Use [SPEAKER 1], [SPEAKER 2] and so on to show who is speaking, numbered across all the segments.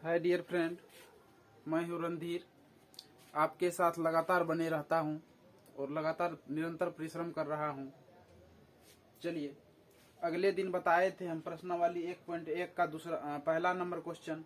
[SPEAKER 1] Hi dear friend, मैं हूँ रणधीर। आपके साथ लगातार बने रहता हूँ और लगातार निरंतर परिश्रम कर रहा हूँ। चलिए, अगले दिन बताए थे हम प्रश्नावली 1.1 का पहला नंबर क्वेश्चन।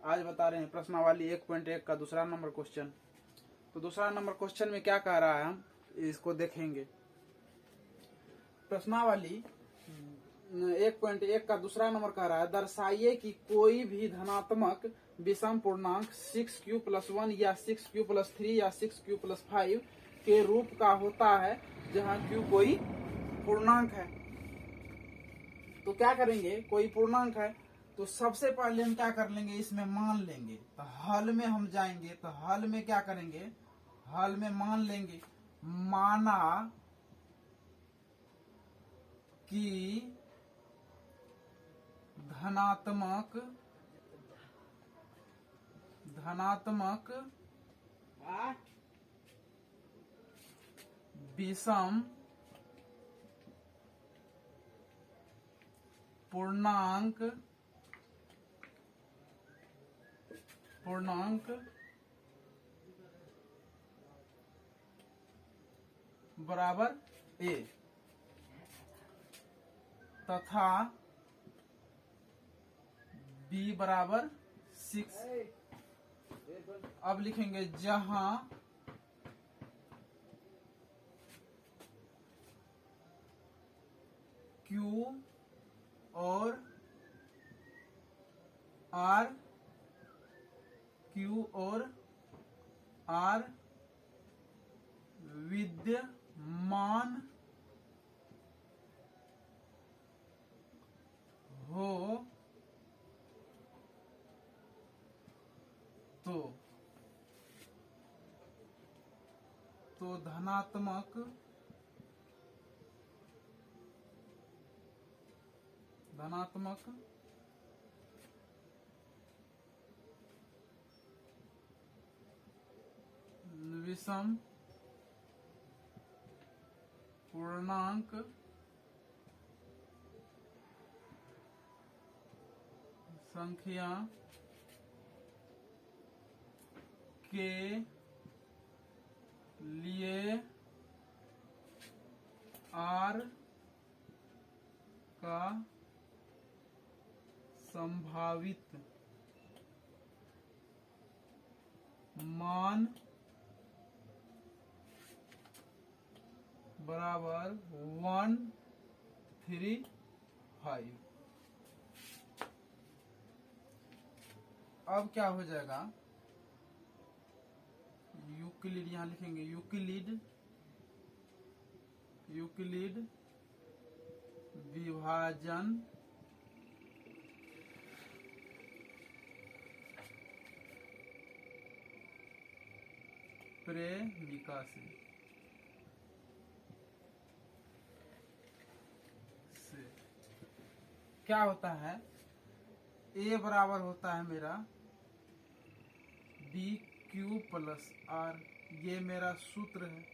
[SPEAKER 1] आज बता रहे हैं प्रश्नावली 1.1 का दूसरा नंबर क्वेश्चन। तो दूसरा नंबर क्वेश्चन में क्या कह रहा है, हम इसको देखेंगे। प्रश्नावली 1.1 का दूसरा नंबर कह रहा है, दर्शाइए कि कोई भी धनात्मक विषम पूर्णांक 6q+1 या 6q+3 या 6q+5 के रूप का होता है जहां q कोई पूर्णांक है। तो क्या करेंगे, कोई पूर्णांक है तो सबसे पहले हम क्या कर लेंगे, इसमें मान लेंगे। तो हल में हम जाएंगे, तो हल में क्या करेंगे, हल में मान लेंगे। माना कि धनात्मक विषम पूर्णांक बराबर a तथा b बराबर 6। अब लिखेंगे जहां q और r विद्यमान हो तो धनात्मक विषम पूर्णांक संख्या के लिए r का संभावित मान बराबर 1, 3, 5। अब क्या हो जाएगा, यूक्लिड यहां लिखेंगे, यूक्लिड विभाजन प्रेमिका से क्या होता है, a बराबर होता है मेरा bq+r। ये मेरा सूत्र है।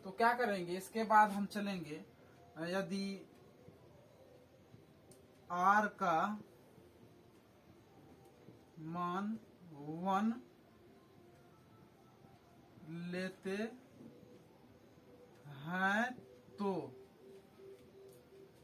[SPEAKER 1] तो क्या करेंगे, इसके बाद हम चलेंगे, यदि r का मान 1 लेते हैं तो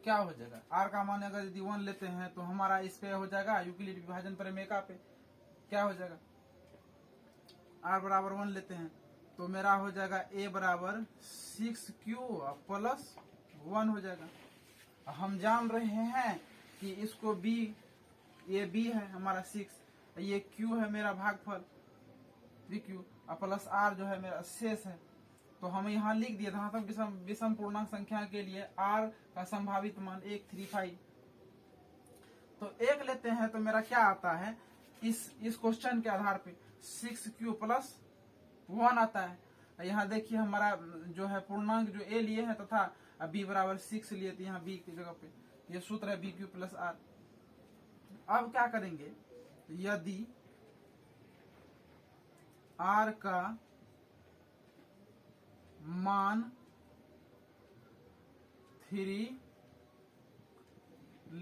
[SPEAKER 1] क्या हो जाएगा, r का मान अगर यदि 1 लेते हैं तो हमारा इस पे हो जाएगा यूक्लिड विभाजन प्रमेय पे क्या हो जाएगा, r बराबर 1 लेते हैं तो मेरा हो जाएगा a बराबर 6q+1 हो जाएगा। हम जान रहे हैं कि इसको b, ये b है हमारा 6, ये q है मेरा भागफल bq प्लस r जो है मेरा शेष है। तो हम यहाँ लिख दिए धनात्मक विषम पूर्णांक संख्या के लिए r का संभावित मान 1, 3, 5। तो 1 लेते हैं तो मेरा क्या आता है, इस क्वेश्चन के आधार पे 6q+1 आता है। यहाँ देखिए हमारा जो है पूर्णांक जो a लिए है तथा b बराबर 6 लिए थे, यहाँ b की जगह पे ये सूत्र है bq+r। अब क्या करेंगे, यदि r का मान 3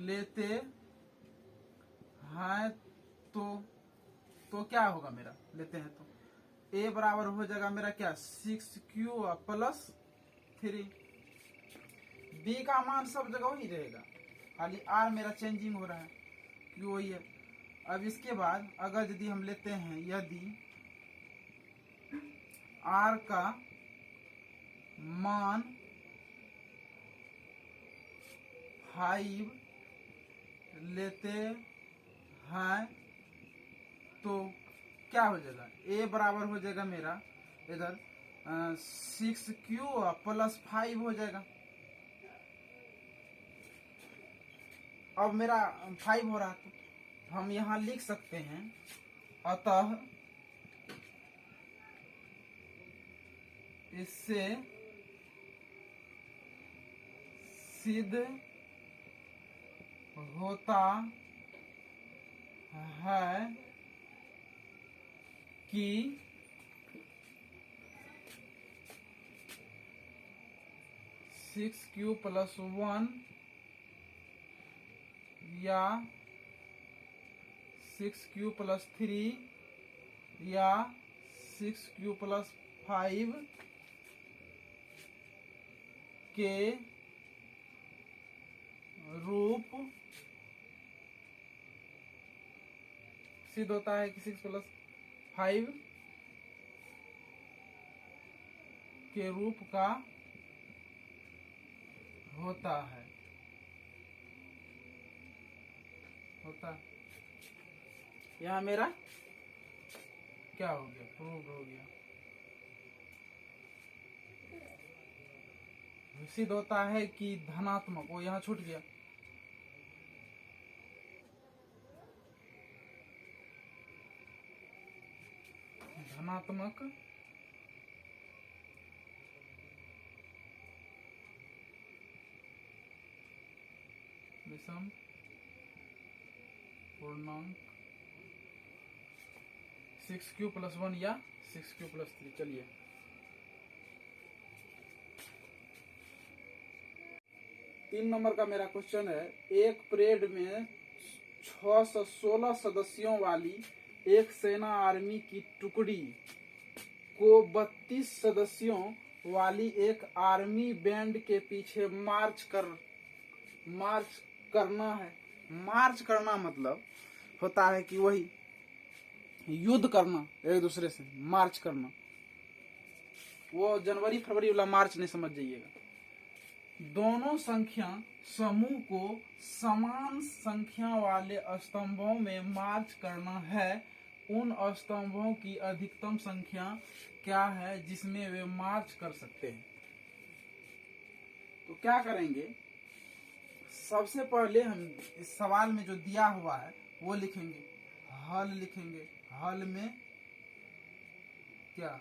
[SPEAKER 1] लेते हैं तो क्या होगा मेरा, लेते हैं तो a बराबर हो जाएगा मेरा क्या 6q प्लस 3। b का मान सब जगह वही रहेगा, खाली r मेरा चेंजिंग हो रहा है, q वही है। अब इसके बाद अगर यदि हम लेते हैं, यदि r का मान 5 लेते हैं तो क्या हो जाएगा, a बराबर हो जाएगा मेरा इधर 6q प्लस 5 हो जाएगा। अब मेरा 5 हो रहा है तो हम यहां लिख सकते हैं, अतः इससे सिद्ध होता है कि 6q प्लस 1 या 6q प्लस 3 या 6q प्लस 5 के रूप सिद्ध होता है कि 6 प्लस 5 के रूप का होता है, यहां मेरा क्या हो गया, प्रूव हो गया। सिद्ध होता है कि धनात्मक, वो यहां छूट गया, धनात्मक विषम पूर्णांक 6q प्लस 1 या 6q प्लस 3। चलिए 3 नंबर का मेरा क्वेश्चन है, एक परेड में 616 सदस्यों वाली एक सेना आर्मी की टुकड़ी को 32 सदस्यों वाली एक आर्मी बैंड के पीछे मार्च करना है। मार्च करना मतलब होता है कि वही युद्ध करना, एक दूसरे से मार्च करना, वो जनवरी फरवरी वाला मार्च नहीं समझ जाइएगा। दोनों संख्या समूह को समान संख्या वाले स्तंभों में मार्च करना है। उन स्तंभों की अधिकतम संख्या क्या है जिसमें वे मार्च कर सकते हैं। तो क्या करेंगे, सबसे पहले हम इस सवाल में जो दिया हुआ है वो लिखेंगे, हल लिखेंगे। हल में क्या,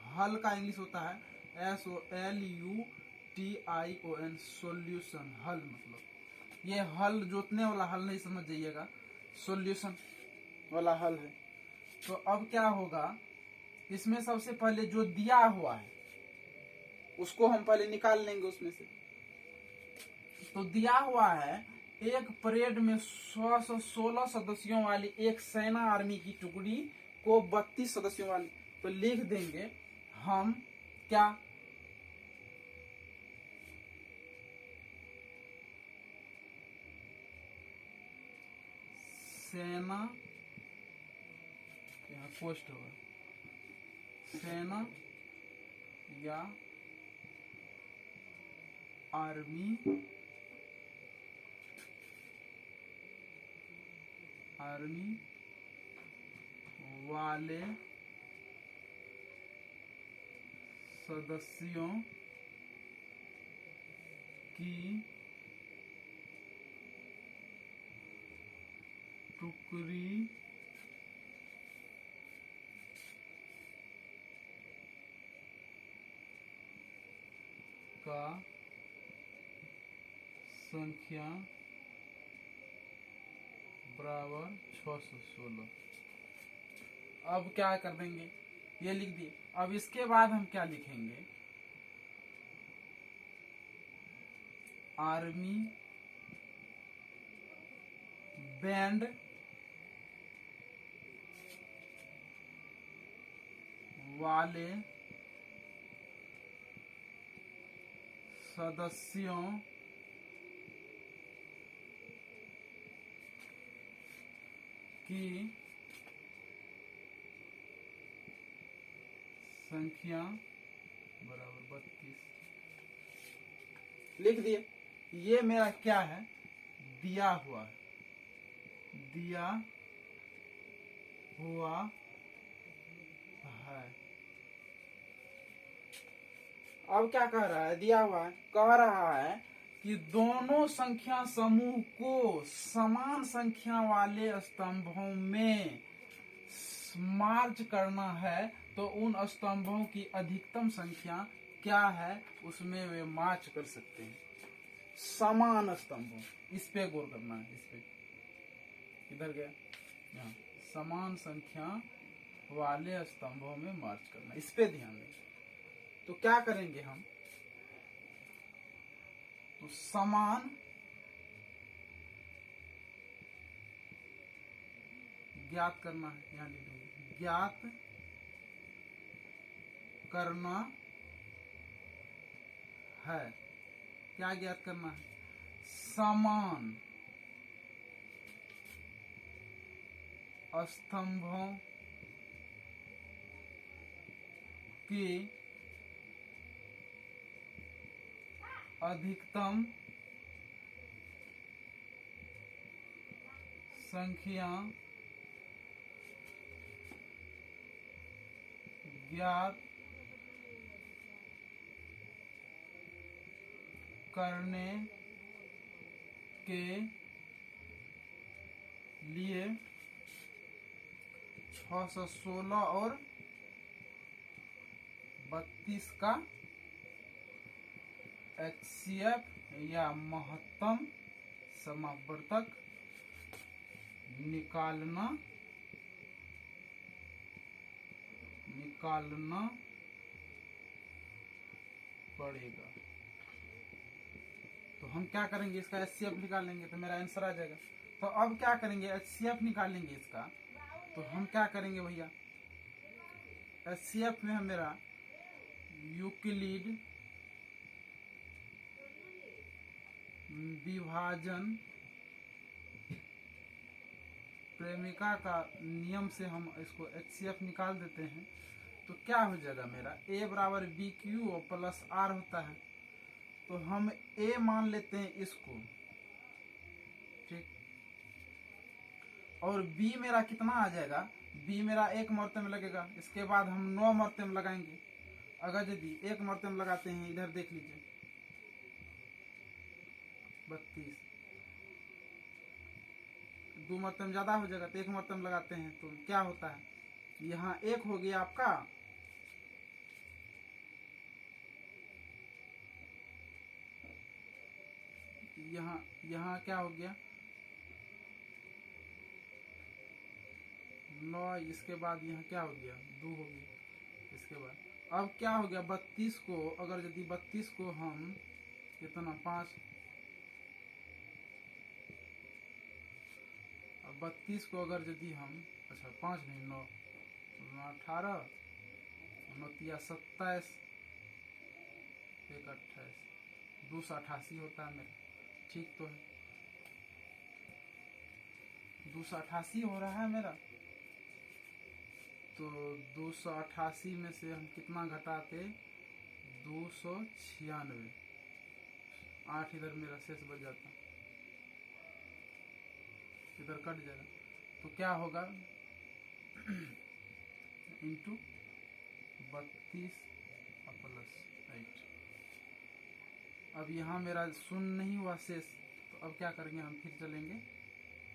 [SPEAKER 1] हल का इंग्लिश होता है SOLUTION, सॉल्यूशन। हल मतलब ये हल जोतने वाला हल नहीं समझ जाइएगा, सॉल्यूशन वाला हल है। तो अब क्या होगा, इसमें सबसे पहले जो दिया हुआ है उसको हम पहले निकाल लेंगे उसमें से। तो दिया हुआ है एक परेड में 616 सदस्यों वाली एक सेना आर्मी की टुकड़ी को 32 सदस्यों वाली, तो लिख देंगे हम क्या, सेना, यहाँ पोस्ट होगा, सेना या आर्मी वाले सदस्यों की टुकड़ी का संख्या बराबर 616। अब क्या कर देंगे, ये लिख दिए। अब इसके बाद हम क्या लिखेंगे, आर्मी बैंड वाले सदस्यों की संख्या बराबर 32। लिख दिए। ये मेरा क्या है, दिया हुआ है, दिया हुआ है। अब क्या कह रहा है, दिया हुआ है, कह रहा है कि दोनों संख्या समूह को समान संख्या वाले स्तंभों में मार्च करना है, तो उन स्तंभों की अधिकतम संख्या क्या है उसमें वे मार्च कर सकते हैं। समान स्तंभों, इस पे गौर करना है। इस पे किधर गया, यहाँ समान संख्या वाले स्तंभों में मार्च करना, इस पे ध्यान दें। तो क्या करेंगे हम, तो समान ज्ञात करना है, यहाँ लिख देंगे ज्ञात करना है। क्या ज्ञात करना है, समान स्तंभों की अधिकतम संख्या ज्ञात करने के लिए 616 और 32 का HCF या महत्तम समावर्तक निकालना पड़ेगा। तो हम क्या करेंगे, इसका HCF निकालेंगे तो मेरा आंसर आ जाएगा। तो अब क्या करेंगे, HCF निकालेंगे इसका। तो हम क्या करेंगे भैया, HCF में है मेरा यूक्लिड विभाजन प्रेमिका का नियम से हम इसको HCF निकाल देते हैं। तो क्या हो जाएगा मेरा, A बराबर BQ प्लस R होता है। तो हम A मान लेते हैं इसको, ठीक। और B मेरा कितना आ जाएगा, B मेरा 1 मरते में लगेगा। इसके बाद हम 9 मरते में लगाएंगे। अगर यदि 1 मरते में लगाते हैं, इधर देख लीजिए 32, 2 मरते में ज्यादा हो जाएगा तो 1 मरते में लगाते हैं। तो क्या होता है, यहाँ 1 हो गया आपका, यहाँ क्या हो गया 9, इसके बाद यहाँ क्या हो गया 2 हो गया। इसके बाद अब क्या हो गया 32 को, अगर यदि 32 को हम कितना 5, अब 32 को अगर यदि हम, अच्छा 5 नहीं 9, 18, 9 27, 1 28, 288 होता है मेरा, ठीक तो है 288 हो रहा है मेरा। तो 288 में से हम कितना घटाते, 296, 8 इधर मेरा शेष बच जाता, इधर कट जाएगा। तो क्या होगा इंटू 32 प्लस 8। अब यहाँ मेरा शून्य नहीं हुआ शेष, तो अब क्या करेंगे हम, फिर चलेंगे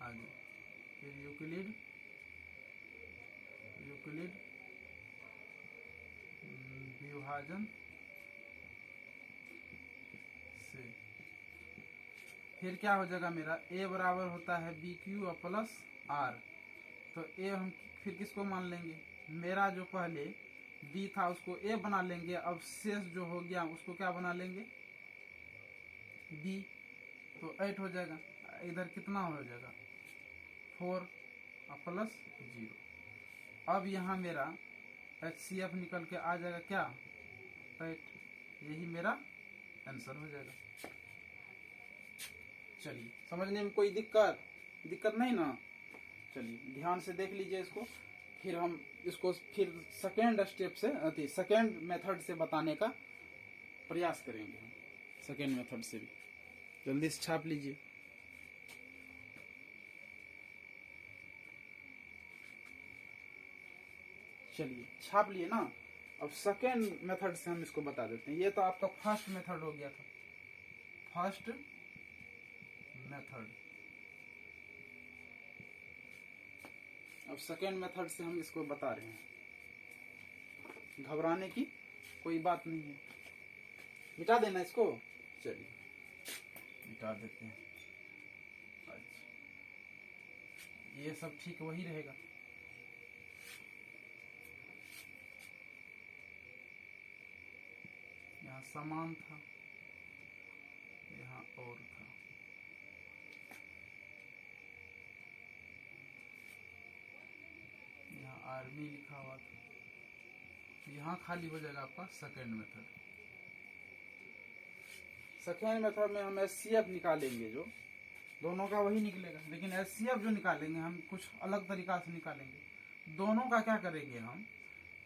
[SPEAKER 1] आगे। फिर यूक्लिड विभाजन से फिर क्या हो जाएगा मेरा, A बराबर होता है BQ प्लस R। तो A हम फिर किसको मान लेंगे, मेरा जो पहले B था उसको A बना लेंगे। अब शेष जो हो गया उसको क्या बना लेंगे, बी, तो 8 हो जाएगा। इधर कितना हो जाएगा 4 प्लस 0। अब यहाँ मेरा HCF निकल के आ जाएगा क्या 8, यही मेरा आंसर हो जाएगा। चलिए, समझने में कोई दिक्कत नहीं ना। चलिए ध्यान से देख लीजिए इसको, फिर हम इसको फिर सेकेंड स्टेप से सेकेंड मेथड से बताने का प्रयास करेंगे। हम सेकेंड मेथड से भी जल्दी से छाप लीजिए। चलिए छाप लिए ना। अब सेकेंड मेथड से हम इसको बता देते हैं। ये तो आपका फर्स्ट मेथड हो गया था, फर्स्ट मेथड। अब सेकेंड मेथड से हम इसको बता रहे हैं। घबराने की कोई बात नहीं है। मिटा देना इसको। चलिए मिटा देते हैं। अच्छा, ये सब ठीक वही रहेगा। यहाँ समान था, यहाँ और था। यहाँ आर्मी लिखा हुआ था, यहाँ खाली हो जाएगा आपका सेकेंड मेथड। सेकेंड मेथड में हम HCF निकालेंगे, जो दोनों का वही निकलेगा, लेकिन HCF जो निकालेंगे हम कुछ अलग तरीका से निकालेंगे। दोनों का क्या करेंगे, हम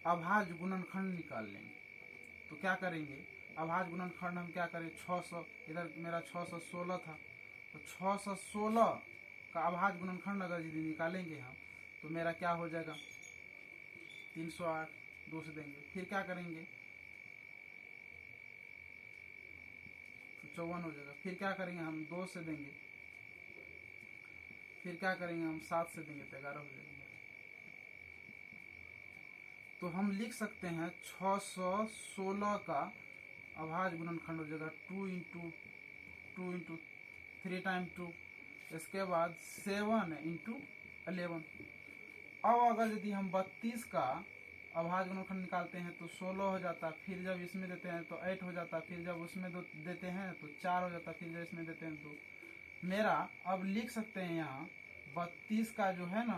[SPEAKER 1] अभाज्य गुणनखंड निकाल लेंगे। तो क्या करेंगे, अभाज्य गुणनखंड हम क्या करें, 600, इधर मेरा 616 था, तो 616 का अभाज्य गुणनखंड अगर यदि निकालेंगे हम, तो मेरा क्या हो जाएगा 308, 2 से देंगे। फिर क्या करेंगे, तो 54 हो जाएगा। फिर क्या करेंगे हम 2 से देंगे। फिर क्या करेंगे हम 7 से देंगे, तो 11 हो जाएगा। तो हम लिख सकते हैं 616 का अभाज्य गुणनखंड हो जाएगा 2 इंटू 3 टाइम 2, इसके बाद 7 इंटू 11। अब अगर यदि हम 32 का अभाज्य गुणनखंड निकालते हैं तो 16 हो जाता, फिर जब इसमें देते हैं तो 8 हो जाता, फिर जब उसमें देते हैं तो 4 हो जाता, फिर जब इसमें देते हैं तो मेरा अब लिख सकते हैं यहाँ 32 का जो है ना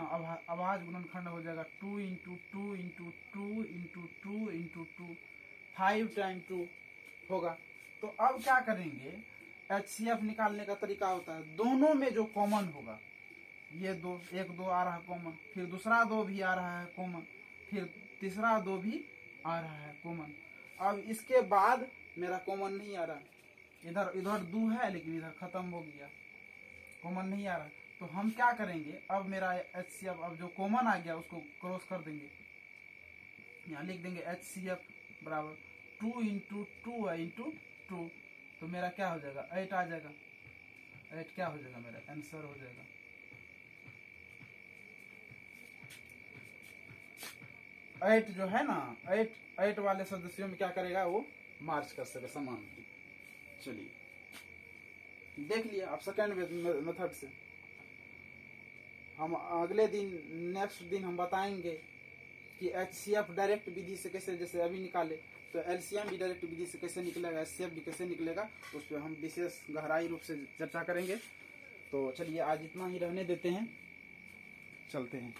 [SPEAKER 1] अभाज्य गुणनखंड हो जाएगा 2 into 2 into 2 into 2 into 2, 5 time 2 होगा। तो अब क्या करेंगे, HCF निकालने का तरीका होता है दोनों में जो कॉमन होगा, ये 2 1 2 आ रहा है कॉमन, फिर दूसरा 2 भी आ रहा है कॉमन, फिर तीसरा 2 भी आ रहा है कॉमन। अब इसके बाद मेरा कॉमन नहीं आ रहा, इधर 2 है लेकिन इधर खत्म हो गया, कॉमन नहीं आ रहा। तो हम क्या करेंगे, अब मेरा HCF अब जो कॉमन आ गया उसको क्रॉस कर देंगे, यहाँ लिख देंगे HCF बराबर 2 इंटू 2 इंटू 2, तो मेरा क्या हो जाएगा 8 आ जाएगा। 8 क्या हो जाएगा, मेरा आंसर हो जाएगा। एट जो है ना, 8 वाले सदस्यों में क्या करेगा, वो मार्च कर सके समान। चलिए देख लिया आप सेकेंड मेथड से। हम अगले दिन नेक्स्ट दिन हम बताएंगे कि HCF डायरेक्ट विधि से कैसे, जैसे अभी निकाले तो LCM भी डायरेक्ट विधि से कैसे निकलेगा, HCF भी कैसे निकलेगा, उस पर हम विशेष गहराई रूप से चर्चा करेंगे। तो चलिए आज इतना ही रहने देते हैं, चलते हैं।